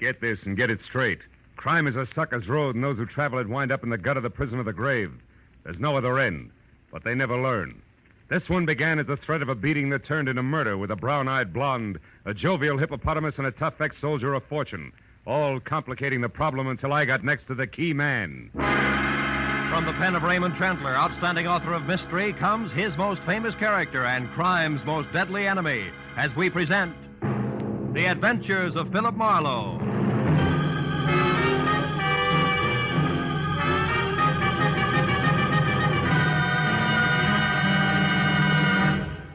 Get this and get it straight. Crime is a sucker's road, and those who travel it wind up in the gut of the prison of the grave. There's no other end, but they never learn. This one began as the threat of a beating that turned into murder with a brown-eyed blonde, a jovial hippopotamus, and a tough ex-soldier of fortune, all complicating the problem until I got next to the key man. From the pen of Raymond Chandler, outstanding author of mystery, comes his most famous character and crime's most deadly enemy, as we present The Adventures of Philip Marlowe.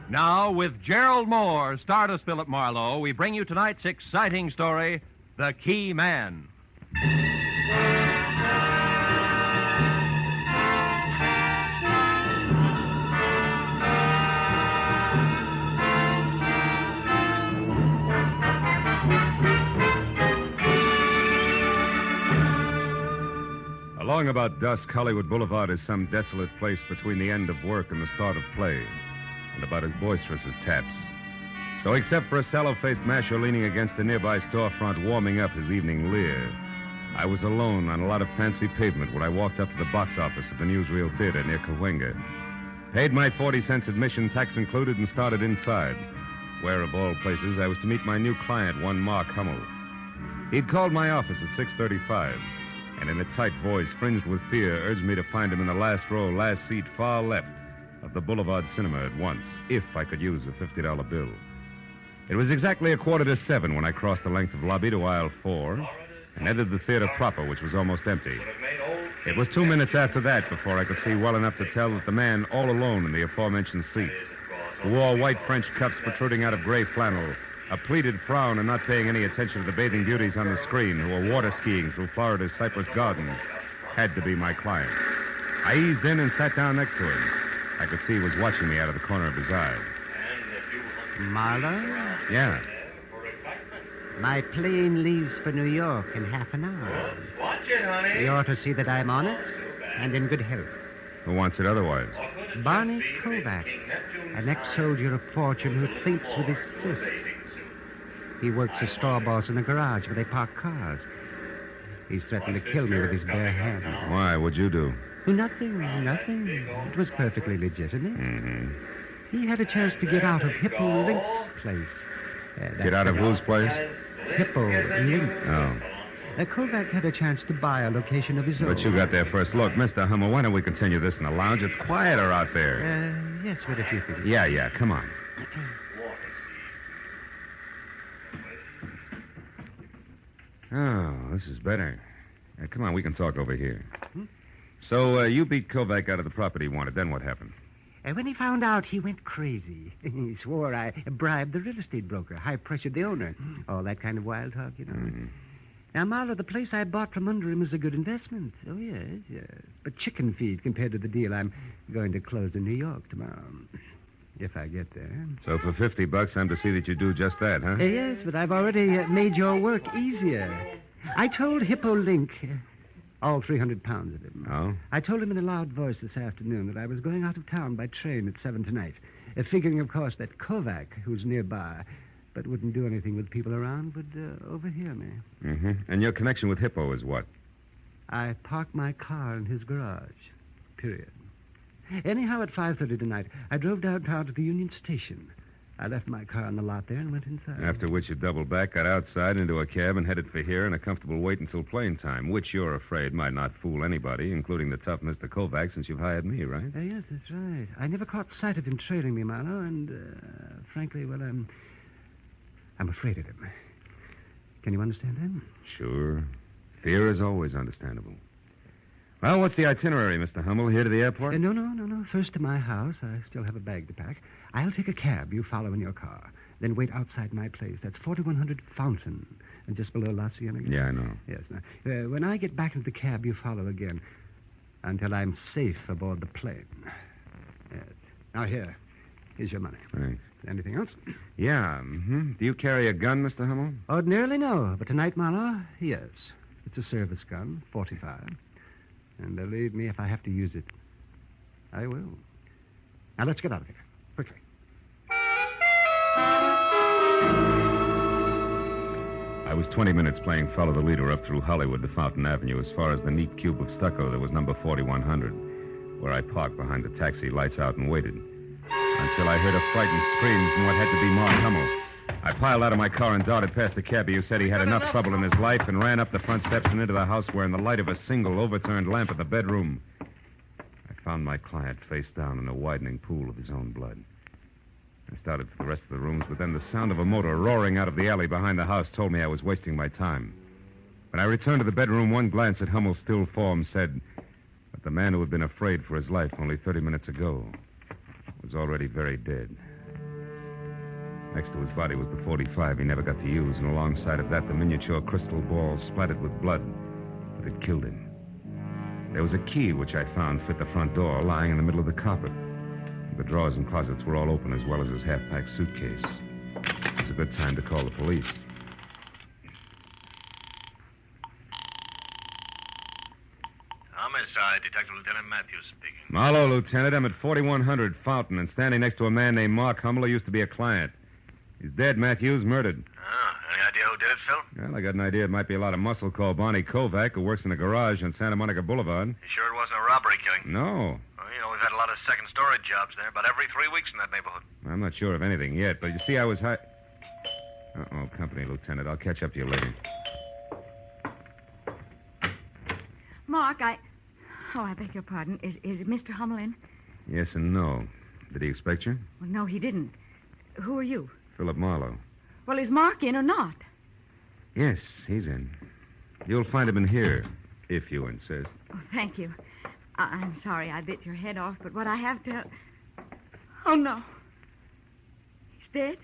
Now, with Gerald Moore, starred as Philip Marlowe, we bring you tonight's exciting story, The Key Man. Along about dusk, Hollywood Boulevard is some desolate place between the end of work and the start of play, and about as boisterous as taps. So except for a sallow-faced masher leaning against a nearby storefront warming up his evening leer, I was alone on a lot of fancy pavement when I walked up to the box office of the Newsreel Theater near Cahuenga. Paid my 40-cent admission, tax included, and started inside, where, of all places, I was to meet my new client, one Mark Hummel. He'd called my office at 6:35, and in a tight voice, fringed with fear, urged me to find him in the last row, last seat, far left of the Boulevard Cinema at once, if I could use a $50 bill. It was exactly 6:45 when I crossed the length of lobby to aisle 4 and entered the theater proper, which was almost empty. It was 2 minutes after that before I could see well enough to tell that the man all alone in the aforementioned seat, who wore white French cuffs protruding out of gray flannel, a pleated frown and not paying any attention to the bathing beauties on the screen who were water skiing through Florida's Cypress Gardens, had to be my client. I eased in and sat down next to him. I could see he was watching me out of the corner of his eye. Marlowe? Yeah. My plane leaves for New York in half an hour. Watch it, honey. You ought to see that I'm on it and in good health. Who wants it otherwise? Barney Kovac, an ex-soldier of fortune who thinks with his fists. He works as store boss in a garage where they park cars. He's threatened to kill me with his bare hands. Why? What'd you do? Nothing. It was perfectly legitimate. Mm-hmm. He had a chance to get out of Hippo Link's place. Get out of whose place? Hippo Link. Oh. Kovac had a chance to buy a location of his own. But you got there first. Look, Mr. Hummel, why don't we continue this in the lounge? It's quieter out there. Yes, what if you think? Yeah, come on. Oh, this is better. Come on, we can talk over here. So, you beat Kovac out of the property he wanted. Then what happened? When he found out, he went crazy. He swore I bribed the real estate broker, high-pressured the owner. All that kind of wild talk, you know. Mm-hmm. Now, Marlowe, the place I bought from under him is a good investment. Oh, yes. But chicken feed compared to the deal I'm going to close in New York tomorrow. If I get there. So for $50, I'm to see that you do just that, huh? Yes, but I've already made your work easier. I told Hippo Link, all 300 pounds of him. Oh? I told him in a loud voice this afternoon that I was going out of town by train at 7 tonight, figuring, of course, that Kovac, who's nearby, but wouldn't do anything with people around, would overhear me. Mm-hmm. And your connection with Hippo is what? I parked my car in his garage. Period. Anyhow, at 5:30 tonight, I drove downtown to the Union Station. I left my car in the lot there and went inside. After which you doubled back, got outside into a cab, and headed for here in a comfortable wait until plane time, which you're afraid might not fool anybody, including the tough Mr. Kovac, since you've hired me, right? Yes, that's right. I never caught sight of him trailing me, Marlowe, and, frankly, well, I'm afraid of him. Can you understand that? Sure. Fear is always understandable. Well, what's the itinerary, Mr. Hummel? Here to the airport? No. First to my house. I still have a bag to pack. I'll take a cab. You follow in your car. Then wait outside my place. That's 4100 Fountain, and just below La Cienega. Yeah, I know. Yes. Now, when I get back into the cab, you follow again until I'm safe aboard the plane. Yes. Now, here's your money. Thanks. Anything else? Yeah, Do you carry a gun, Mr. Hummel? Ordinarily, no. But tonight, Marlowe, yes. It's a service gun, 45. And believe me, if I have to use it, I will. Now, let's get out of here. Quickly. I was was 20 minutes playing follow the leader up through Hollywood to Fountain Avenue as far as the neat cube of stucco that was number 4100, where I parked behind the taxi, lights out, and waited. Until I heard a frightened scream from what had to be Mark Hummel. I piled out of my car and darted past the cabbie who said he had enough trouble in his life and ran up the front steps and into the house where in the light of a single overturned lamp in the bedroom, I found my client face down in a widening pool of his own blood. I started for the rest of the rooms, but then the sound of a motor roaring out of the alley behind the house told me I was wasting my time. When I returned to the bedroom, one glance at Hummel's still form said that the man who had been afraid for his life only 30 minutes ago was already very dead. Next to his body was the .45 he never got to use, and alongside of that, the miniature crystal ball splattered with blood that had killed him. There was a key which I found fit the front door, lying in the middle of the carpet. The drawers and closets were all open, as well as his half-packed suitcase. It was a good time to call the police. Homicide, Detective Lieutenant Matthews speaking. Marlowe, Lieutenant. I'm at 4100 Fountain and standing next to a man named Mark Hummel who used to be a client. He's dead, Matthews, murdered. Any idea who did it, Phil? Well, I got an idea it might be a lot of muscle called Barney Kovac, who works in a garage on Santa Monica Boulevard. You sure it wasn't a robbery killing? No. Well, we've had a lot of second-story jobs there, about every 3 weeks in that neighborhood. I'm not sure of anything yet, but you see, I was Uh-oh, company, Lieutenant. I'll catch up to you later. Mark, I beg your pardon. Is Mr. Hummel in? Yes and no. Did he expect you? Well, no, he didn't. Who are you? Philip Marlowe. Well, is Mark in or not? Yes, he's in. You'll find him in here, if you insist. Oh, thank you. I'm sorry I bit your head off, but what I have to... Oh, no. He's dead?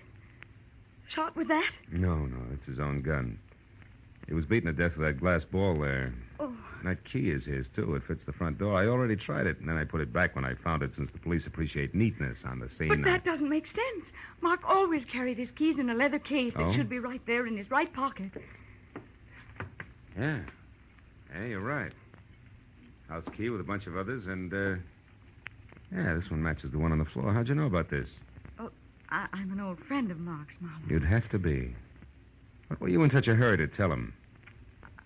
Shot with that? No, it's his own gun. He was beaten to death with that glass ball there. Oh. And that key is his, too. It fits the front door. I already tried it, and then I put it back when I found it, since the police appreciate neatness on the scene. But that doesn't make sense. Mark always carried his keys in a leather case. Oh? It should be right there in his right pocket. Yeah. Yeah, you're right. House key with a bunch of others, and, yeah, this one matches the one on the floor. How'd you know about this? Oh, I'm an old friend of Mark's, Marlowe. You'd have to be. What were you in such a hurry to tell him?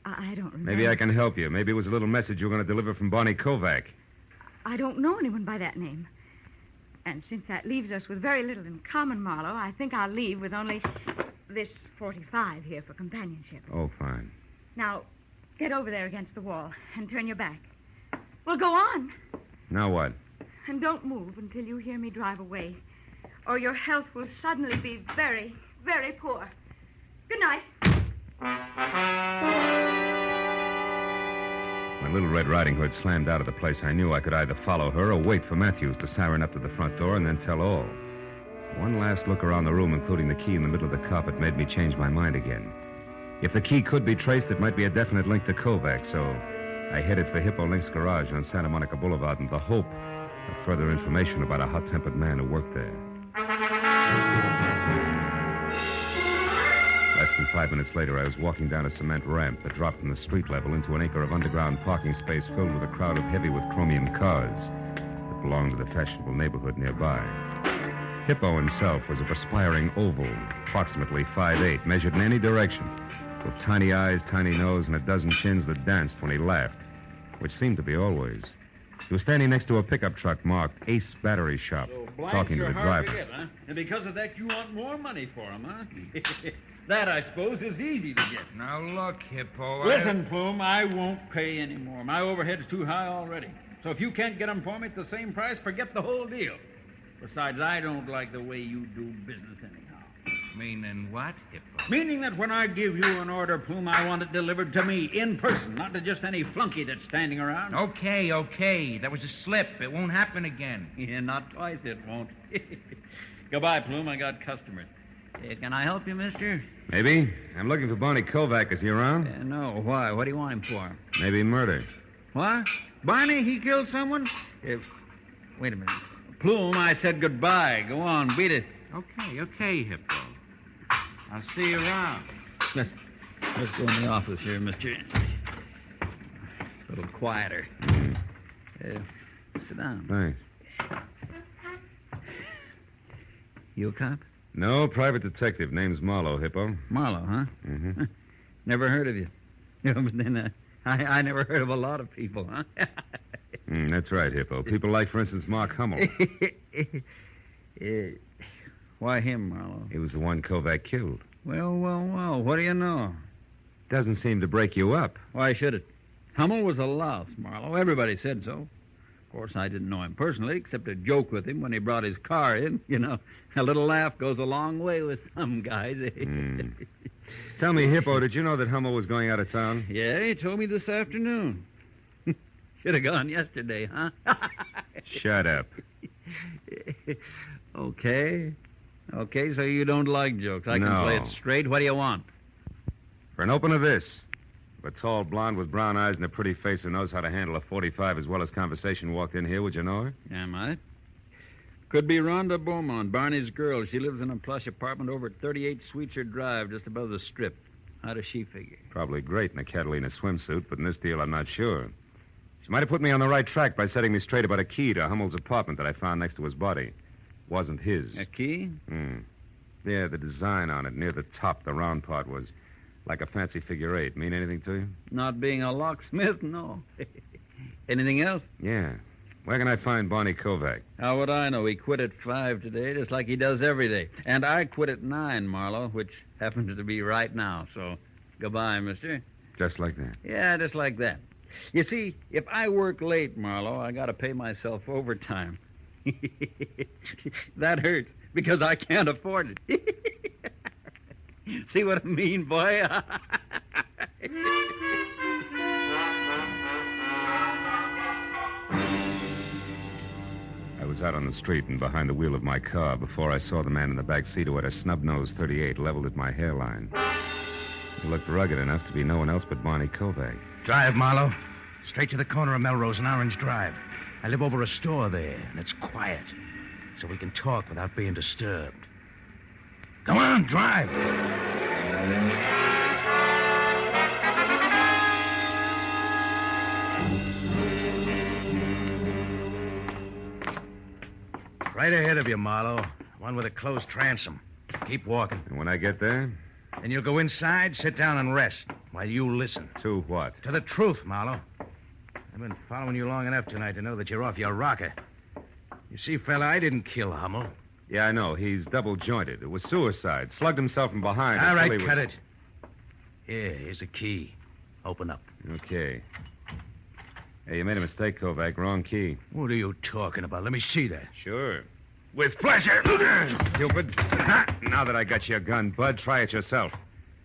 I don't remember. Maybe I can help you. Maybe it was a little message you were going to deliver from Barney Kovac. I don't know anyone by that name. And since that leaves us with very little in common, Marlowe, I think I'll leave with only this .45 here for companionship. Oh, fine. Now, get over there against the wall and turn your back. Well, go on. Now what? And don't move until you hear me drive away, or your health will suddenly be very, very poor. Good night. When Little Red Riding Hood slammed out of the place, I knew I could either follow her or wait for Matthews to siren up to the front door and then tell all. One last look around the room, including the key in the middle of the carpet, made me change my mind again. If the key could be traced, it might be a definite link to Kovac, so I headed for Hippo Link's garage on Santa Monica Boulevard in the hope of further information about a hot-tempered man who worked there. Less than 5 minutes later, I was walking down a cement ramp that dropped from the street level into an acre of underground parking space filled with a crowd of heavy with chromium cars that belonged to the fashionable neighborhood nearby. Hippo himself was a perspiring oval, approximately 5'8", measured in any direction, with tiny eyes, tiny nose, and a dozen chins that danced when he laughed, which seemed to be always. He was standing next to a pickup truck marked Ace Battery Shop, talking to the driver. Forget, huh? And because of that, you want more money for him, huh? That, I suppose, is easy to get. Now, look, Hippo. Listen, Plume, I won't pay any more. My overhead's too high already. So if you can't get them for me at the same price, forget the whole deal. Besides, I don't like the way you do business anyhow. Meaning what, Hippo? Meaning that when I give you an order, Plume, I want it delivered to me in person, not to just any flunky that's standing around. Okay. That was a slip. It won't happen again. Yeah, not twice it won't. Goodbye, Plume. I got customers. Can I help you, mister? Maybe. I'm looking for Barney Kovac. Is he around? No. Why? What do you want him for? Maybe murder. What? Barney, he killed someone? Wait a minute. Plume, I said goodbye. Go on, beat it. Okay, Hippo. I'll see you around. Let's go in the office here, mister. A little quieter. Sit down. Thanks. You a cop? No, private detective. Name's Marlowe, Hippo. Marlowe, huh? Mm-hmm. Never heard of you. But then I never heard of a lot of people, huh? That's right, Hippo. People like, for instance, Mark Hummel. Why him, Marlowe? He was the one Kovac killed. Well, what do you know? Doesn't seem to break you up. Why should it? Hummel was a louse, Marlowe. Everybody said so. Of course, I didn't know him personally, except to joke with him when he brought his car in. You know, a little laugh goes a long way with some guys. Tell me, Hippo, did you know that Hummel was going out of town? Yeah, he told me this afternoon. Should have gone yesterday, huh? Shut up. Okay, so you don't like jokes. I can No. play it straight. What do you want? For an open of this, if a tall blonde with brown eyes and a pretty face who knows how to handle a .45 as well as conversation walked in here, would you know her? Am I? Could be Rhonda Beaumont, Barney's girl. She lives in a plush apartment over at 38 Sweetser Drive, just above the Strip. How does she figure? Probably great in a Catalina swimsuit, but in this deal, I'm not sure. She might have put me on the right track by setting me straight about a key to Hummel's apartment that I found next to his body. Wasn't his. A key? Yeah, the design on it near the top, the round part, was like a fancy figure eight. Mean anything to you? Not being a locksmith, no. Anything else? Yeah. Where can I find Barney Kovac? How would I know? He quit at 5 today, just like he does every day. And I quit at 9, Marlowe, which happens to be right now. So, goodbye, mister. Just like that. Yeah, just like that. You see, if I work late, Marlowe, I got to pay myself overtime. That hurts, because I can't afford it. See what I mean, boy? I was out on the street and behind the wheel of my car before I saw the man in the back seat who had a snub-nosed .38 leveled at my hairline. He looked rugged enough to be no one else but Barney Kovac. Drive, Marlowe. Straight to the corner of Melrose and Orange Drive. I live over a store there, and it's quiet, so we can talk without being disturbed. Come on, drive. Right ahead of you, Marlowe. One with a closed transom. Keep walking. And when I get there? Then you'll go inside, sit down, and rest while you listen. To what? To the truth, Marlowe. I've been following you long enough tonight to know that you're off your rocker. You see, fella, I didn't kill Hummel. Yeah, I know. He's double-jointed. It was suicide. Slugged himself from behind. All right, until he cut was... it. Here, here's the key. Open up. Okay. Hey, you made a mistake, Kovac. Wrong key. What are you talking about? Let me see that. Sure. With pleasure. Stupid. Now that I got your gun, Bud, try it yourself.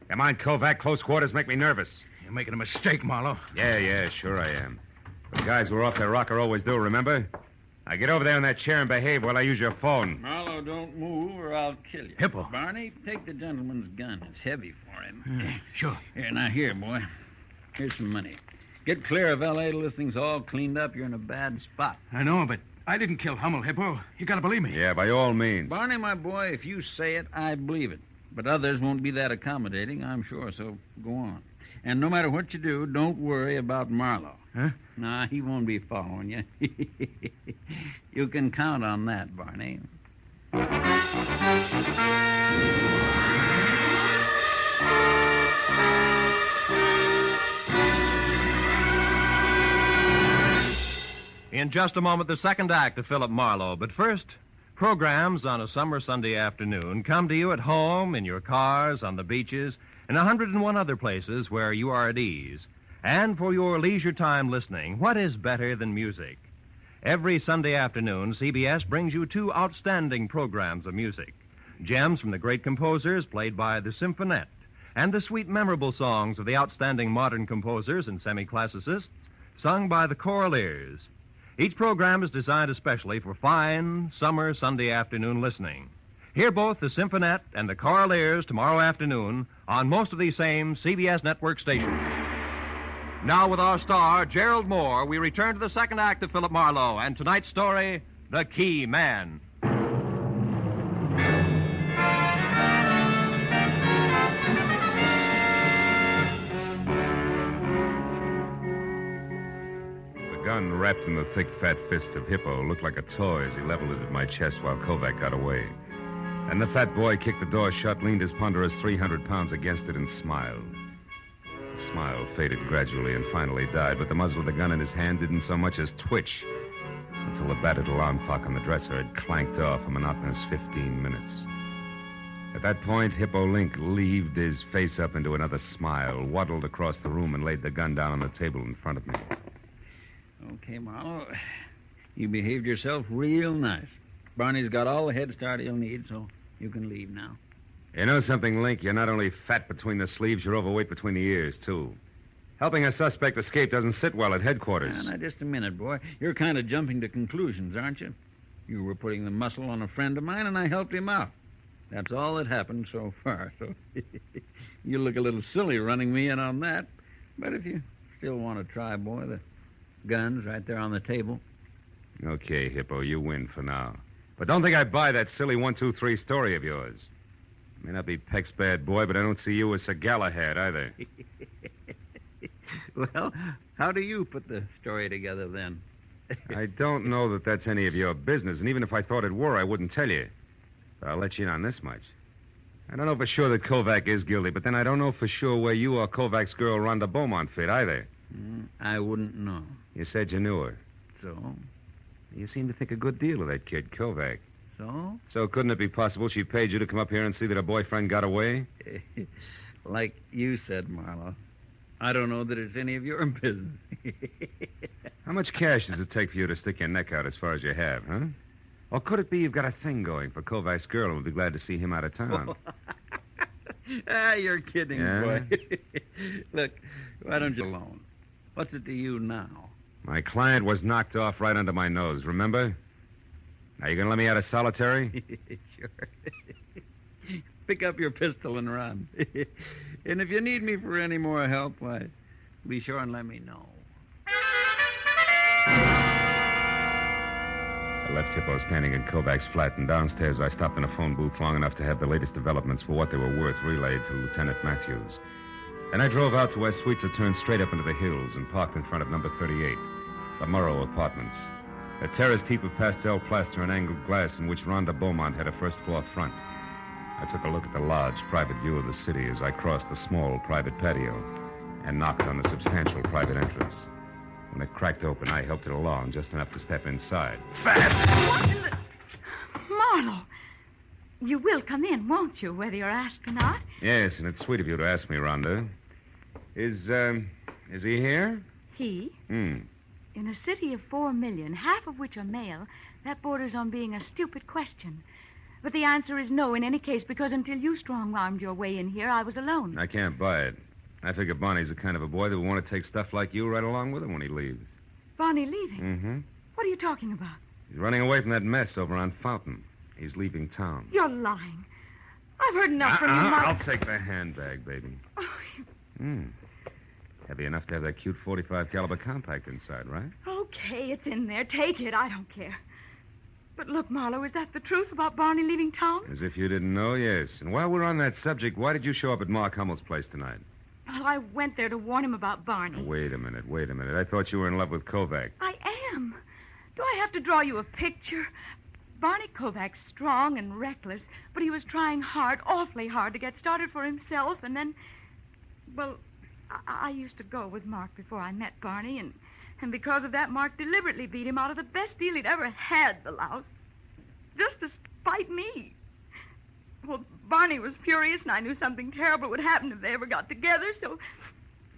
Come on, Kovac. Close quarters make me nervous. You're making a mistake, Marlowe. Yeah, sure I am. The guys who are off their rocker always do, remember? Now get over there in that chair and behave while I use your phone. Marlowe, don't move or I'll kill you. Hippo. Barney, take the gentleman's gun. It's heavy for him. Sure. Here, boy. Here's some money. Get clear of L.A. till this thing's all cleaned up. You're in a bad spot. I know, but I didn't kill Hummel, Hippo. You gotta believe me. Yeah, by all means. Barney, my boy, if you say it, I believe it. But others won't be that accommodating, I'm sure, so go on. And no matter what you do, don't worry about Marlowe. Huh? Nah, he won't be following you. You can count on that, Barney. In just a moment, the second act of Philip Marlowe. But first, programs on a summer Sunday afternoon come to you at home, in your cars, on the beaches, and 101 other places where you are at ease. And for your leisure time listening, what is better than music? Every Sunday afternoon, CBS brings you two outstanding programs of music. Gems from the great composers played by the Symphonette, and the sweet, memorable songs of the outstanding modern composers and semi-classicists sung by the Choraleers. Each program is designed especially for fine, summer Sunday afternoon listening. Hear both the Symphonette and the Choraleers tomorrow afternoon on most of these same CBS network stations. Now, with our star, Gerald Moore, we return to the second act of Philip Marlowe and tonight's story, The Key Man. The gun wrapped in the thick, fat fists of Hippo looked like a toy as he leveled it at my chest while Kovac got away. And the fat boy kicked the door shut, leaned his ponderous 300 pounds against it, and smiled. smile faded gradually and finally died, but the muzzle of the gun in his hand didn't so much as twitch until the battered alarm clock on the dresser had clanked off a monotonous 15 minutes. At that point, Hippo Link leaved his face up into another smile, waddled across the room, and laid the gun down on the table in front of me. Okay, Marlowe. You behaved yourself real nice. Barney's got all the head start he'll need, so you can leave now. You know something, Link? You're not only fat between the sleeves, you're overweight between the ears, too. Helping a suspect escape doesn't sit well at headquarters. Now, just a minute, boy. You're kind of jumping to conclusions, aren't you? You were putting the muscle on a friend of mine, and I helped him out. That's all that happened so far, so you look a little silly running me in on that. But if you still want to try, boy, the gun's right there on the table. Okay, Hippo, you win for now. But don't think I buy that silly 1, 2, 3 story of yours. May not be Peck's bad boy, but I don't see you as Sir Galahad either. Well, how do you put the story together, then? I don't know that that's any of your business, and even if I thought it were, I wouldn't tell you. But I'll let you in on this much. I don't know for sure that Kovac is guilty, but then I don't know for sure where you or Kovac's girl Rhonda Beaumont fit either. I wouldn't know. You said you knew her. So? You seem to think a good deal of that kid, Kovac. So? So couldn't it be possible she paid you to come up here and see that her boyfriend got away? Like you said, Marlowe, I don't know that it's any of your business. How much cash does it take for you to stick your neck out as far as you have, huh? Or could it be you've got a thing going for Kovac's girl and would be glad to see him out of town? You're kidding, Yeah? boy. Look, why don't you alone? What's it to you now? My client was knocked off right under my nose, remember? Now, you going to let me out of solitary? Sure. Pick up your pistol and run. And if you need me for any more help, why, be sure and let me know. I left Hippo standing in Kovac's flat, and downstairs I stopped in a phone booth long enough to have the latest developments for what they were worth relayed to Lieutenant Matthews. Then I drove out to where suites are turned straight up into the hills and parked in front of number 38, the Murrow Apartments, a terraced heap of pastel plaster and angled glass in which Rhonda Beaumont had a first-floor front. I took a look at the large private view of the city as I crossed the small private patio and knocked on the substantial private entrance. When it cracked open, I helped it along just enough to step inside. What in the... Marlowe, you will come in, won't you, whether you're asked or not? Yes, and it's sweet of you to ask me, Rhonda. Is he here? He? Hmm. In a city of 4 million, half of which are male, that borders on being a stupid question. But the answer is no in any case, because until you strong-armed your way in here, I was alone. I can't buy it. I figure Barney's the kind of a boy that will want to take stuff like you right along with him when he leaves. Barney leaving? Mm-hmm. What are you talking about? He's running away from that mess over on Fountain. He's leaving town. You're lying. I've heard enough from you, Marlowe. I'll take the handbag, baby. Heavy enough to have that cute .45 caliber compact inside, right? Okay, it's in there. Take it. I don't care. But look, Marlowe, is that the truth about Barney leaving town? As if you didn't know, yes. And while we're on that subject, why did you show up at Mark Hummel's place tonight? Well, I went there to warn him about Barney. Wait a minute. I thought you were in love with Kovac. I am. Do I have to draw you a picture? Barney Kovac's strong and reckless, but he was trying hard, awfully hard, to get started for himself, and then... Well, I used to go with Mark before I met Barney, and because of that, Mark deliberately beat him out of the best deal he'd ever had, the louse. Just to spite me. Well, Barney was furious, and I knew something terrible would happen if they ever got together, so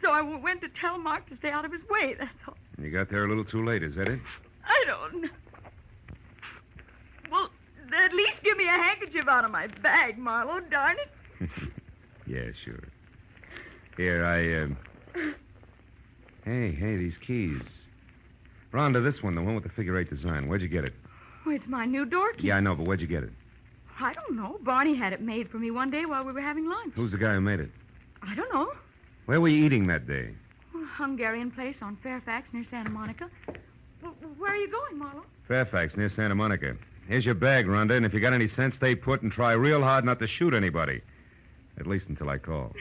I went to tell Mark to stay out of his way, that's all. You got there a little too late, is that it? I don't know. Well, at least give me a handkerchief out of my bag, Marlowe, darn it. Yeah, sure. Here, Hey, these keys. Rhonda, this one, the one with the figure 8 design. Where'd you get it? Oh, it's my new door key. Yeah, I know, but where'd you get it? I don't know. Barney had it made for me one day while we were having lunch. Who's the guy who made it? I don't know. Where were you eating that day? A Hungarian place on Fairfax near Santa Monica. Where are you going, Marlowe? Fairfax, near Santa Monica. Here's your bag, Rhonda, and if you got any sense, stay put and try real hard not to shoot anybody. At least until I call.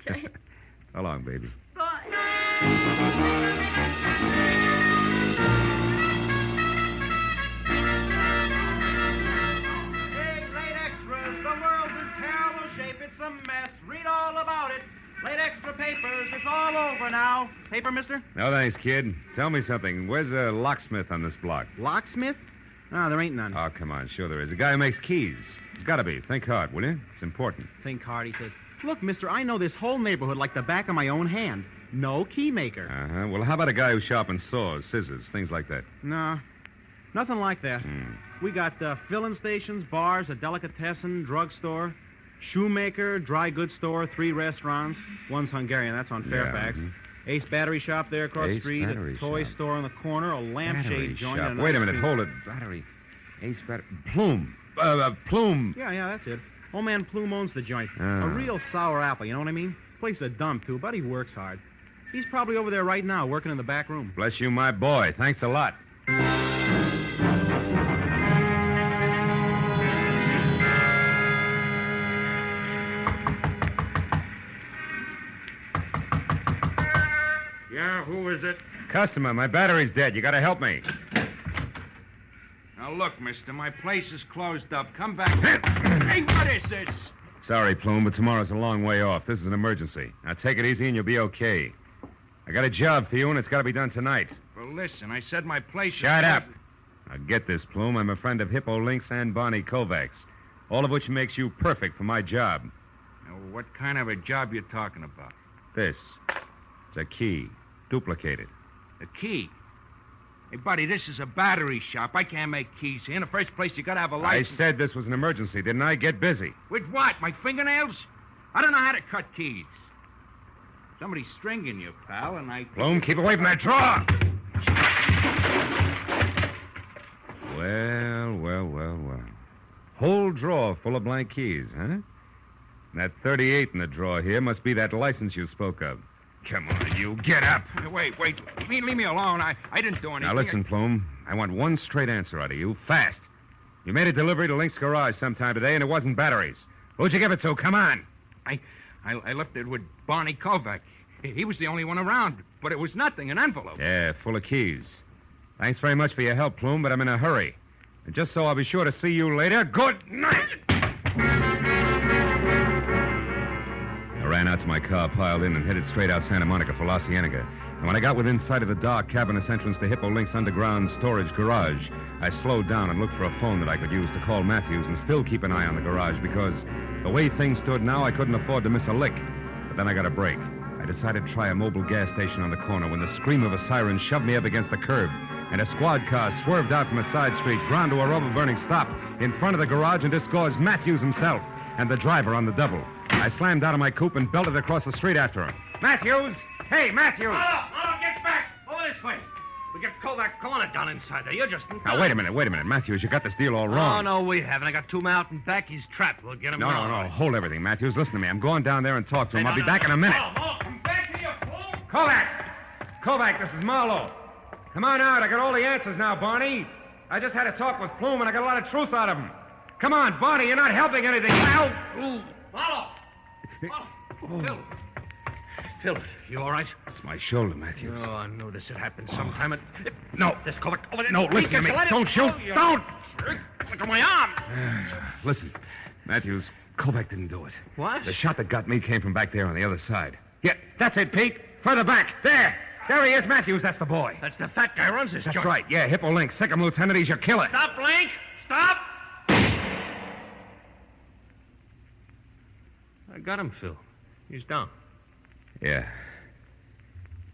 Okay. So long, baby. Bye. Hey, late extras, the world's in terrible shape. It's a mess. Read all about it. Late extra papers. It's all over now. Paper, mister? No, thanks, kid. Tell me something. Where's a locksmith on this block? Locksmith? No, there ain't none. Oh, come on. Sure there is. A guy who makes keys. It's got to be. Think hard, will you? It's important. Think hard, he says. Look, mister, I know this whole neighborhood like the back of my own hand. No key maker. Uh-huh. Well, how about a guy who sharpens saws, scissors, things like that? No, nothing like that. We got filling stations, bars, a delicatessen, drugstore, shoemaker, dry goods store, 3 restaurants. One's Hungarian, that's on Fairfax. Ace Battery Shop there across the street, a toy store on the corner, a lampshade joint. Shop. Wait a minute, hold it. Battery. Ace Battery. Plume. Plume. Yeah, that's it. Old man Plume owns the joint. Ah. A real sour apple, you know what I mean? Place is a dump, too, but he works hard. He's probably over there right now, working in the back room. Bless you, my boy. Thanks a lot. Yeah, who is it? Customer, my battery's dead. You got to help me. Now, look, mister, my place is closed up. Come back. Hey, what is this? Sorry, Plume, but tomorrow's a long way off. This is an emergency. Now, take it easy and you'll be okay. I got a job for you, and it's got to be done tonight. Well, listen, I said my place Shut is... up. Now, get this, Plume. I'm a friend of Hippo Lynx and Barney Kovacs, all of which makes you perfect for my job. Now, what kind of a job you talking about? This. It's a key. Duplicated. A key? Hey, buddy, this is a battery shop. I can't make keys here. In the first place, you got to have a I license. said this was an emergency, didn't I? Get busy. With what? My fingernails? I don't know how to cut keys. Somebody's stringing you, pal, and I... Plume, keep away from that drawer! Well. Whole drawer full of blank keys, huh? That 38 in the drawer here must be that license you spoke of. Come on, you. Get up. Wait. Leave me alone. I didn't do anything. Now, listen, Plume. I want one straight answer out of you. Fast. You made a delivery to Link's garage sometime today, and it wasn't batteries. Who'd you give it to? Come on. I left it with Barney Kovac. He was the only one around, but it was nothing, an envelope. Yeah, full of keys. Thanks very much for your help, Plume, but I'm in a hurry. And just so I'll be sure to see you later, good night! I ran out to my car, piled in, and headed straight out Santa Monica for La Cienega. And when I got within sight of the dark, cavernous entrance to Hippo Link's underground storage garage, I slowed down and looked for a phone that I could use to call Matthews and still keep an eye on the garage because the way things stood now, I couldn't afford to miss a lick. But then I got a break. I decided to try a mobile gas station on the corner when the scream of a siren shoved me up against the curb, and a squad car swerved out from a side street, ground to a rubber-burning stop in front of the garage and disgorged Matthews himself and the driver on the double. I slammed out of my coupe and belted across the street after him. Matthews! Hey, Matthews! Marlowe, get back! Over this way. We got Kovac corner down inside there. You're just... Now, wait a minute. Matthews, you got this deal all wrong. Oh, no, we haven't. I got 2 men out and back. He's trapped. We'll get him No. Hold everything, Matthews. Listen to me. I'm going down there and talk to him. I'll be back in a minute. Marlowe, come back here, fool! Kovac, this is Marlowe. Come on out. I got all the answers now, Barney. I just had a talk with Plume, and I got a lot of truth out of him. Come on, Barney. You're not helping anything. Marlowe! Phil, you all right? It's my shoulder, Matthews. Oh, I knew this had happened sometime. No. This Kovac over there. No, listen to me. Don't shoot. Oh, Don't! Look at my arm. Listen, Matthews, Kovac didn't do it. What? The shot that got me came from back there on the other side. Yeah, that's it, Pete. Further back. There he is, Matthews. That's the boy. That's the fat guy who runs this That's joint. right. Yeah, Hippo Link. Second lieutenant. He's your killer. Stop, Link! Stop! I got him, Phil. He's down. Yeah.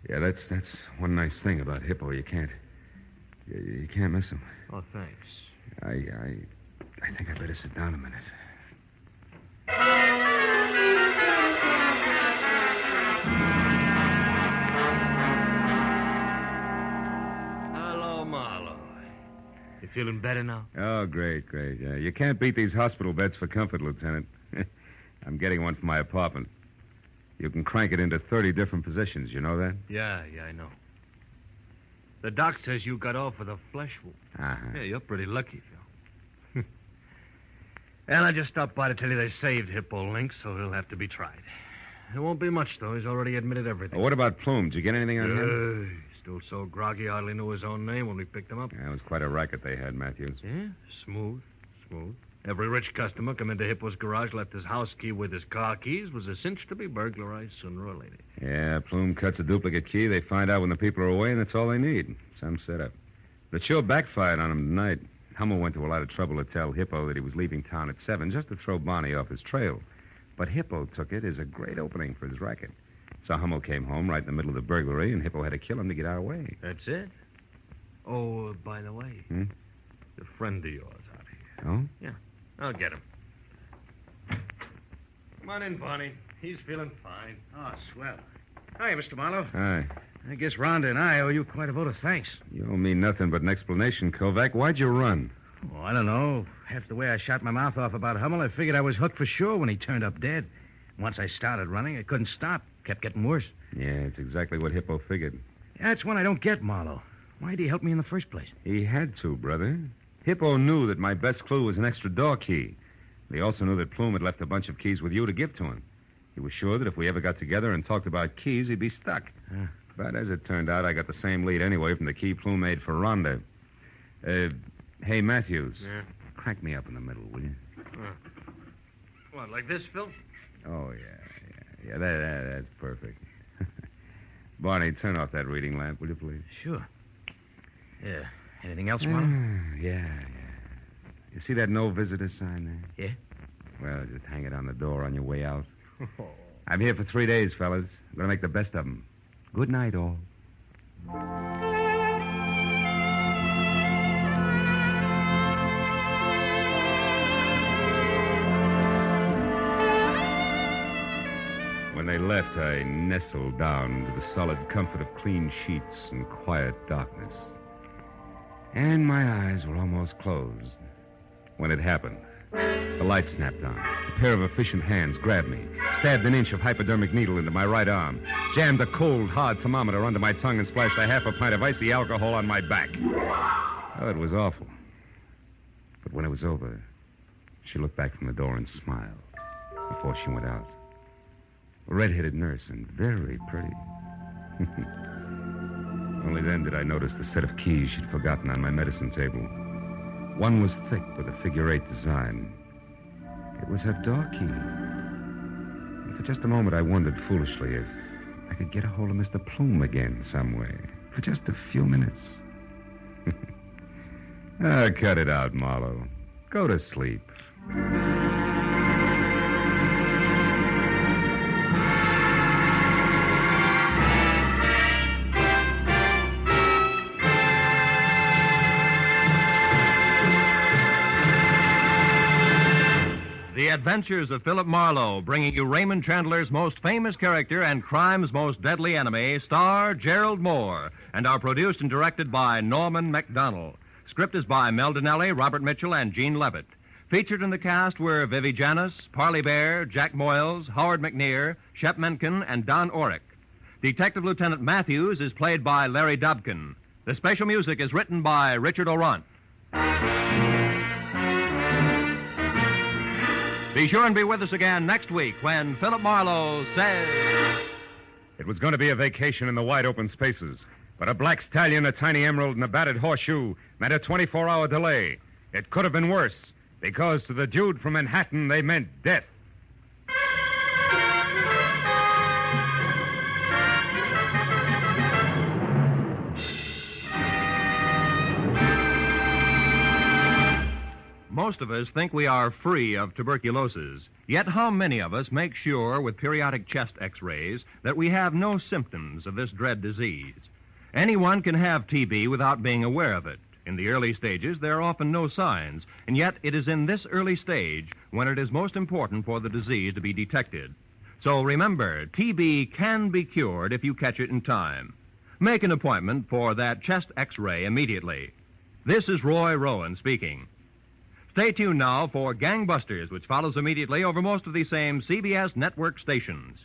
Yeah, that's one nice thing about Hippo. You can't miss him. Oh, thanks. I think I better sit down a minute. Hello, Marlowe. You feeling better now? Oh, great. Yeah, you can't beat these hospital beds for comfort, Lieutenant. I'm getting one for my apartment. You can crank it into 30 different positions. You know that? Yeah, I know. The doc says you got off with a flesh wound. Uh-huh. Yeah, you're pretty lucky, Phil. And I just stopped by to tell you they saved Hippo Link, so he'll have to be tried. It won't be much, though. He's already admitted everything. Well, what about Plume? Did you get anything on him? Still so groggy, hardly knew his own name when we picked him up. Yeah, it was quite a racket they had, Matthews. Yeah, smooth. Every rich customer come into Hippo's garage, left his house key with his car keys, was a cinch to be burglarized sooner or later. Yeah, Plume cuts a duplicate key. They find out when the people are away, and that's all they need. Some setup. But it sure backfired on him tonight. Hummel went to a lot of trouble to tell Hippo that he was leaving town at 7 just to throw Bonnie off his trail. But Hippo took it as a great opening for his racket. So Hummel came home right in the middle of the burglary, and Hippo had to kill him to get our way. That's it? Oh, by the way, a friend of yours out here. Oh? Yeah, I'll get him. Come on in, Bonnie. He's feeling fine. Oh, swell. Hi, Mr. Marlowe. Hi. I guess Rhonda and I owe you quite a vote of thanks. You owe me nothing but an explanation, Kovac. Why'd you run? Oh, I don't know. After the way I shot my mouth off about Hummel, I figured I was hooked for sure when he turned up dead. Once I started running, I couldn't stop. Kept getting worse. Yeah, it's exactly what Hippo figured. That's one I don't get, Marlowe. Why'd he help me in the first place? He had to, brother. Hippo knew that my best clue was an extra door key. He also knew that Plume had left a bunch of keys with you to give to him. He was sure that if we ever got together and talked about keys, he'd be stuck. But as it turned out, I got the same lead anyway from the key Plume made for Rhonda. Hey, Matthews. Yeah? Crank me up in the middle, will you? What, like this, Phil? Oh, yeah, that's perfect. Barney, turn off that reading lamp, will you, please? Sure. Yeah. Anything else, Marlowe? Yeah. You see that no visitor sign there? Yeah? Well, just hang it on the door on your way out. I'm here for 3 days, fellas. I'm going to make the best of them. Good night, all. When they left, I nestled down into the solid comfort of clean sheets and quiet darkness. And my eyes were almost closed when it happened. The light snapped on. A pair of efficient hands grabbed me, stabbed an inch of hypodermic needle into my right arm, jammed a cold, hard thermometer under my tongue, and splashed a half a pint of icy alcohol on my back. Oh, it was awful. But when it was over, she looked back from the door and smiled before she went out. A red-headed nurse and very pretty. Only then did I notice the set of keys she'd forgotten on my medicine table. One was thick with a figure-8 design. It was her door key. And for just a moment, I wondered foolishly if I could get a hold of Mr. Plume again some way. For just a few minutes. Cut it out, Marlowe. Go to sleep. The Adventures of Philip Marlowe, bringing you Raymond Chandler's most famous character and crime's most deadly enemy, star Gerald Moore, and are produced and directed by Norman MacDonald. Script is by Mel Donnelly, Robert Mitchell, and Gene Levitt. Featured in the cast were Vivi Janis, Parley Bear, Jack Moyles, Howard McNear, Shep Menken, and Don Orick. Detective Lieutenant Matthews is played by Larry Dobkin. The special music is written by Richard Orant. Be sure and be with us again next week when Philip Marlowe says... It was going to be a vacation in the wide open spaces, but a black stallion, a tiny emerald, and a battered horseshoe meant a 24-hour delay. It could have been worse, because to the dude from Manhattan, they meant death. Most of us think we are free of tuberculosis. Yet how many of us make sure with periodic chest x-rays that we have no symptoms of this dread disease? Anyone can have TB without being aware of it. In the early stages, there are often no signs, and yet it is in this early stage when it is most important for the disease to be detected. So remember, TB can be cured if you catch it in time. Make an appointment for that chest x-ray immediately. This is Roy Rowan speaking. Stay tuned now for Gangbusters, which follows immediately over most of the same CBS network stations.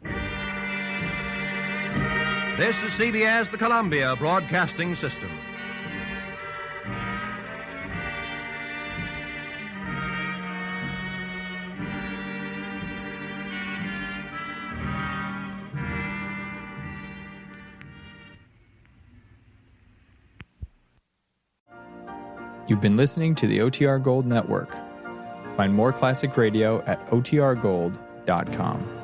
This is CBS, the Columbia Broadcasting System. You've been listening to the OTR Gold Network. Find more classic radio at otrgold.com.